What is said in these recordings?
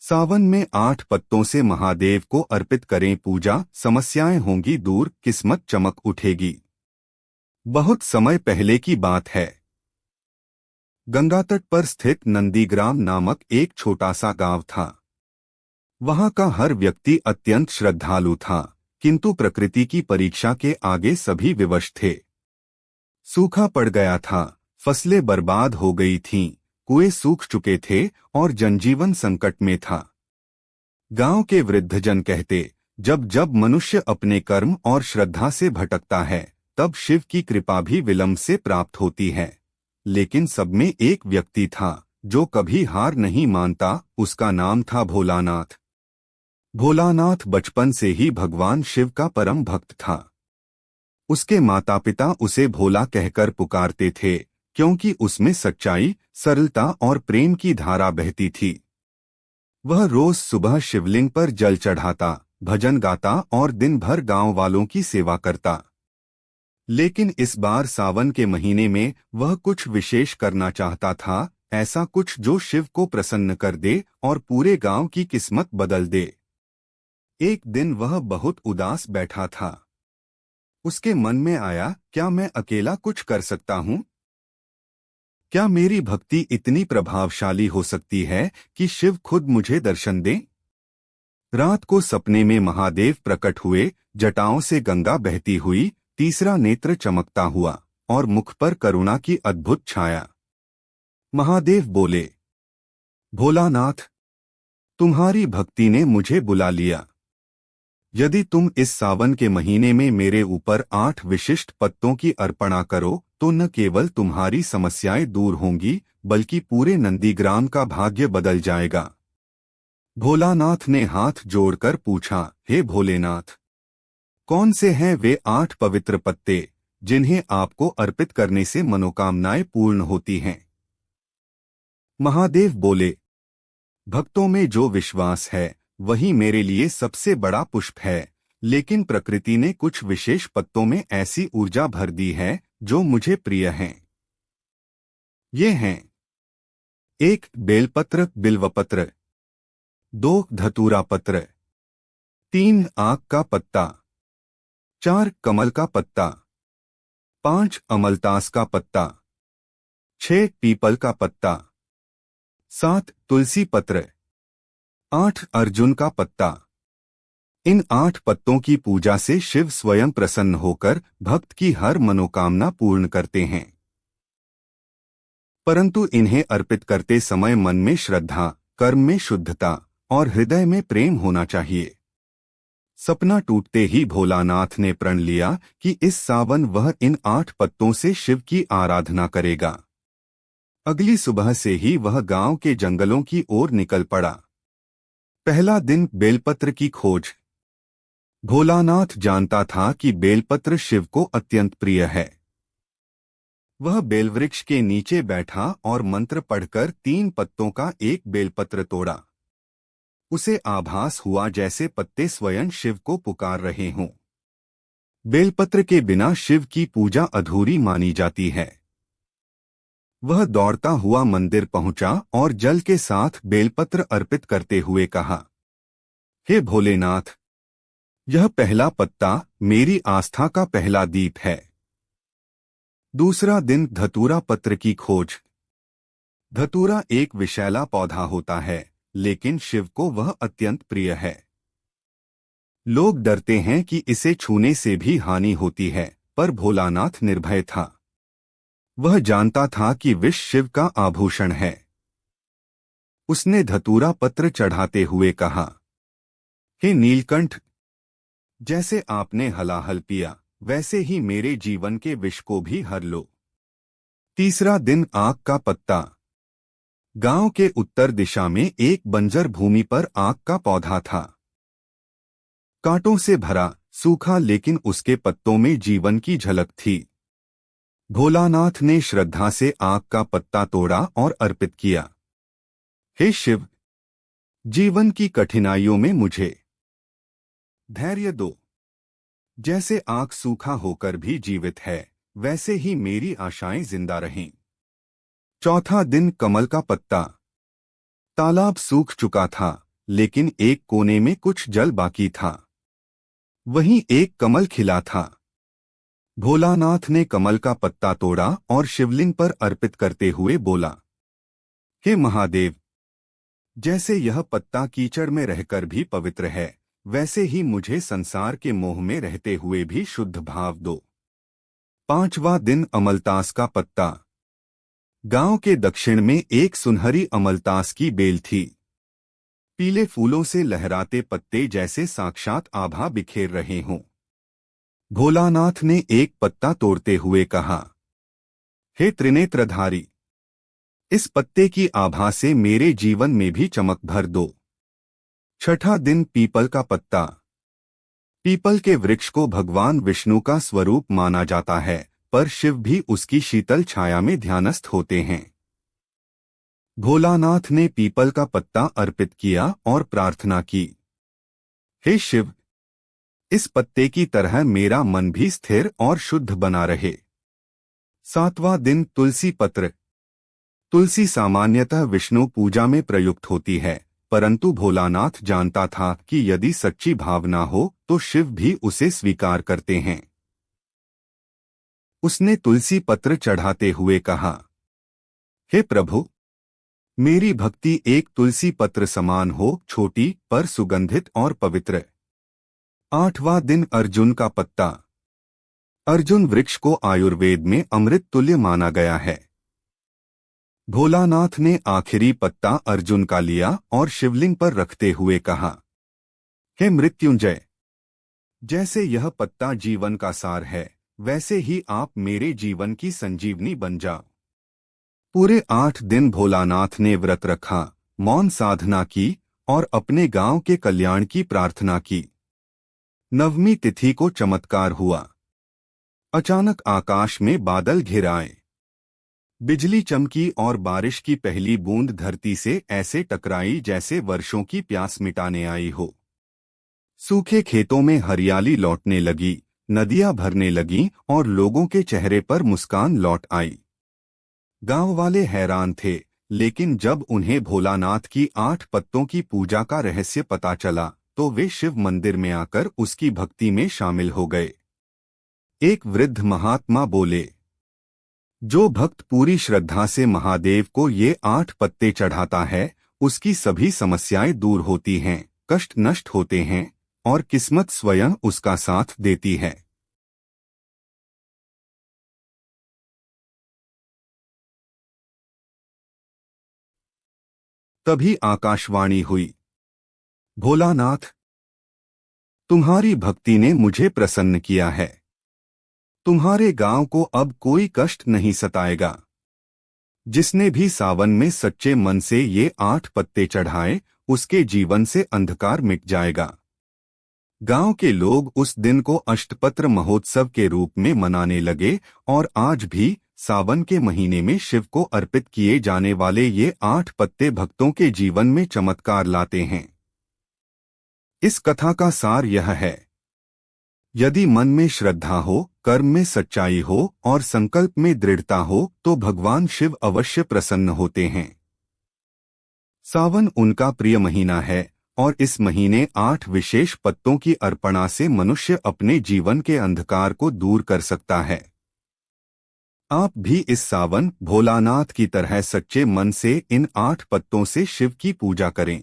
सावन में 8 पत्तों से महादेव को अर्पित करें पूजा, समस्याएं होंगी दूर, किस्मत चमक उठेगी। बहुत समय पहले की बात है। गंगा तट पर स्थित नंदीग्राम नामक एक छोटा सा गांव था। वहां का हर व्यक्ति अत्यंत श्रद्धालु था, किंतु प्रकृति की परीक्षा के आगे सभी विवश थे। सूखा पड़ गया था, फसलें बर्बाद हो गई थीं, कुएं सूख चुके थे और जनजीवन संकट में था। गांव के वृद्धजन कहते, जब जब मनुष्य अपने कर्म और श्रद्धा से भटकता है, तब शिव की कृपा भी विलंब से प्राप्त होती है। लेकिन सब में एक व्यक्ति था जो कभी हार नहीं मानता। उसका नाम था भोलानाथ। भोलानाथ बचपन से ही भगवान शिव का परम भक्त था। उसके माता पिता उसे भोला कहकर पुकारते थे, क्योंकि उसमें सच्चाई, सरलता और प्रेम की धारा बहती थी। वह रोज सुबह शिवलिंग पर जल चढ़ाता, भजन गाता और दिन भर गांव वालों की सेवा करता। लेकिन इस बार सावन के महीने में वह कुछ विशेष करना चाहता था, ऐसा कुछ जो शिव को प्रसन्न कर दे और पूरे गांव की किस्मत बदल दे। एक दिन वह बहुत उदास बैठा था। उसके मन में आया, क्या मैं अकेला कुछ कर सकता हूं? क्या मेरी भक्ति इतनी प्रभावशाली हो सकती है कि शिव खुद मुझे दर्शन दे? रात को सपने में महादेव प्रकट हुए, जटाओं से गंगा बहती हुई, तीसरा नेत्र चमकता हुआ और मुख पर करुणा की अद्भुत छाया। महादेव बोले, भोलानाथ, तुम्हारी भक्ति ने मुझे बुला लिया। यदि तुम इस सावन के महीने में मेरे ऊपर 8 विशिष्ट पत्तों की अर्पणा करो, तो न केवल तुम्हारी समस्याएं दूर होंगी, बल्कि पूरे नंदीग्राम का भाग्य बदल जाएगा। भोलानाथ ने हाथ जोड़कर पूछा, हे भोलेनाथ, कौन से हैं वे 8 पवित्र पत्ते जिन्हें आपको अर्पित करने से मनोकामनाएं पूर्ण होती हैं? महादेव बोले, भक्तों में जो विश्वास है वही मेरे लिए सबसे बड़ा पुष्प है, लेकिन प्रकृति ने कुछ विशेष पत्तों में ऐसी ऊर्जा भर दी है जो मुझे प्रिय हैं। ये हैं: 1 बेलपत्र बिल्वपत्र, 2 धतूरा पत्र, 3 आक का पत्ता, 4 कमल का पत्ता, 5 अमलतास का पत्ता, 6 पीपल का पत्ता, 7 तुलसी पत्र, 8 अर्जुन का पत्ता। इन 8 पत्तों की पूजा से शिव स्वयं प्रसन्न होकर भक्त की हर मनोकामना पूर्ण करते हैं। परंतु इन्हें अर्पित करते समय मन में श्रद्धा, कर्म में शुद्धता और हृदय में प्रेम होना चाहिए। सपना टूटते ही भोलानाथ ने प्रण लिया कि इस सावन वह इन 8 पत्तों से शिव की आराधना करेगा। अगली सुबह से ही वह गांव के जंगलों की ओर निकल पड़ा। पहला दिन बेलपत्र की खोज। भोलानाथ जानता था कि बेलपत्र शिव को अत्यंत प्रिय है। वह बेलवृक्ष के नीचे बैठा और मंत्र पढ़कर 3 पत्तों का एक बेलपत्र तोड़ा। उसे आभास हुआ जैसे पत्ते स्वयं शिव को पुकार रहे हों। बेलपत्र के बिना शिव की पूजा अधूरी मानी जाती है। वह दौड़ता हुआ मंदिर पहुंचा और जल के साथ बेलपत्र अर्पित करते हुए कहा, हे भोलेनाथ, यह पहला पत्ता मेरी आस्था का पहला दीप है। दूसरा दिन धतूरा पत्र की खोज। धतूरा एक विषैला पौधा होता है, लेकिन शिव को वह अत्यंत प्रिय है। लोग डरते हैं कि इसे छूने से भी हानि होती है, पर भोलानाथ निर्भय था। वह जानता था कि विष शिव का आभूषण है। उसने धतूरा पत्र चढ़ाते हुए कहा, हे नीलकंठ, जैसे आपने हलाहल पिया, वैसे ही मेरे जीवन के विष को भी हर लो। तीसरा दिन आक का पत्ता। गांव के उत्तर दिशा में एक बंजर भूमि पर आक का पौधा था। कांटों से भरा, सूखा, लेकिन उसके पत्तों में जीवन की झलक थी। भोलानाथ ने श्रद्धा से आक का पत्ता तोड़ा और अर्पित किया। हे शिव, जीवन की कठिनाइयों में मुझे धैर्य दो। जैसे आक सूखा होकर भी जीवित है, वैसे ही मेरी आशाएं जिंदा रहें। चौथा दिन कमल का पत्ता। तालाब सूख चुका था, लेकिन एक कोने में कुछ जल बाकी था। वहीं एक कमल खिला था। भोलानाथ ने कमल का पत्ता तोड़ा और शिवलिंग पर अर्पित करते हुए बोला, हे महादेव, जैसे यह पत्ता कीचड़ में रहकर भी पवित्र है, वैसे ही मुझे संसार के मोह में रहते हुए भी शुद्ध भाव दो। 5वां दिन अमलतास का पत्ता। गांव के दक्षिण में एक सुनहरी अमलतास की बेल थी। पीले फूलों से लहराते पत्ते जैसे साक्षात आभा बिखेर रहे हों। भोलानाथ ने एक पत्ता तोड़ते हुए कहा, हे त्रिनेत्रधारी, इस पत्ते की आभा से मेरे जीवन में भी चमक भर दो। 6ठा दिन पीपल का पत्ता। पीपल के वृक्ष को भगवान विष्णु का स्वरूप माना जाता है, पर शिव भी उसकी शीतल छाया में ध्यानस्थ होते हैं। भोलानाथ ने पीपल का पत्ता अर्पित किया और प्रार्थना की, हे शिव, इस पत्ते की तरह मेरा मन भी स्थिर और शुद्ध बना रहे। 7वां दिन तुलसी पत्र। तुलसी सामान्यतः विष्णु पूजा में प्रयुक्त होती है, परंतु भोलानाथ जानता था कि यदि सच्ची भावना हो तो शिव भी उसे स्वीकार करते हैं। उसने तुलसी पत्र चढ़ाते हुए कहा, हे प्रभु, मेरी भक्ति एक तुलसी पत्र समान हो, छोटी पर सुगंधित और पवित्र। 8वां दिन अर्जुन का पत्ता। अर्जुन वृक्ष को आयुर्वेद में अमृत तुल्य माना गया है। भोलानाथ ने आखिरी पत्ता अर्जुन का लिया और शिवलिंग पर रखते हुए कहा, हे मृत्युंजय, जैसे यह पत्ता जीवन का सार है, वैसे ही आप मेरे जीवन की संजीवनी बन जाओ। पूरे 8 दिन भोलानाथ ने व्रत रखा, मौन साधना की और अपने गांव के कल्याण की प्रार्थना की। 9वीं तिथि को चमत्कार हुआ। अचानक आकाश में बादल घिर आए। बिजली चमकी और बारिश की पहली बूंद धरती से ऐसे टकराई जैसे वर्षों की प्यास मिटाने आई हो। सूखे खेतों में हरियाली लौटने लगी, नदियां भरने लगीं और लोगों के चेहरे पर मुस्कान लौट आई। गांव वाले हैरान थे, लेकिन जब उन्हें भोलानाथ की 8 पत्तों की पूजा का रहस्य पता चला तो वे शिव मंदिर में आकर उसकी भक्ति में शामिल हो गए। एक वृद्ध महात्मा बोले, जो भक्त पूरी श्रद्धा से महादेव को ये 8 पत्ते चढ़ाता है, उसकी सभी समस्याएं दूर होती हैं, कष्ट नष्ट होते हैं और किस्मत स्वयं उसका साथ देती है। तभी आकाशवाणी हुई, भोलानाथ, तुम्हारी भक्ति ने मुझे प्रसन्न किया है। तुम्हारे गांव को अब कोई कष्ट नहीं सताएगा। जिसने भी सावन में सच्चे मन से ये 8 पत्ते चढ़ाए, उसके जीवन से अंधकार मिट जाएगा। गांव के लोग उस दिन को अष्टपत्र महोत्सव के रूप में मनाने लगे और आज भी सावन के महीने में शिव को अर्पित किए जाने वाले ये 8 पत्ते भक्तों के जीवन में चमत्कार लाते हैं। इस कथा का सार यह है, यदि मन में श्रद्धा हो, कर्म में सच्चाई हो और संकल्प में दृढ़ता हो तो भगवान शिव अवश्य प्रसन्न होते हैं। सावन उनका प्रिय महीना है और इस महीने 8 विशेष पत्तों की अर्पणा से मनुष्य अपने जीवन के अंधकार को दूर कर सकता है। आप भी इस सावन भोलानाथ की तरह सच्चे मन से इन 8 पत्तों से शिव की पूजा करें,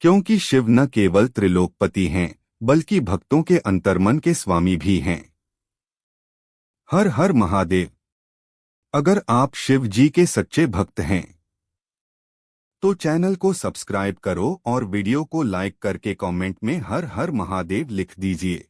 क्योंकि शिव न केवल त्रिलोकपति हैं, बल्कि भक्तों के अंतर्मन के स्वामी भी हैं। हर हर महादेव। अगर आप शिव जी के सच्चे भक्त हैं तो चैनल को सब्सक्राइब करो और वीडियो को लाइक करके कमेंट में हर हर महादेव लिख दीजिए।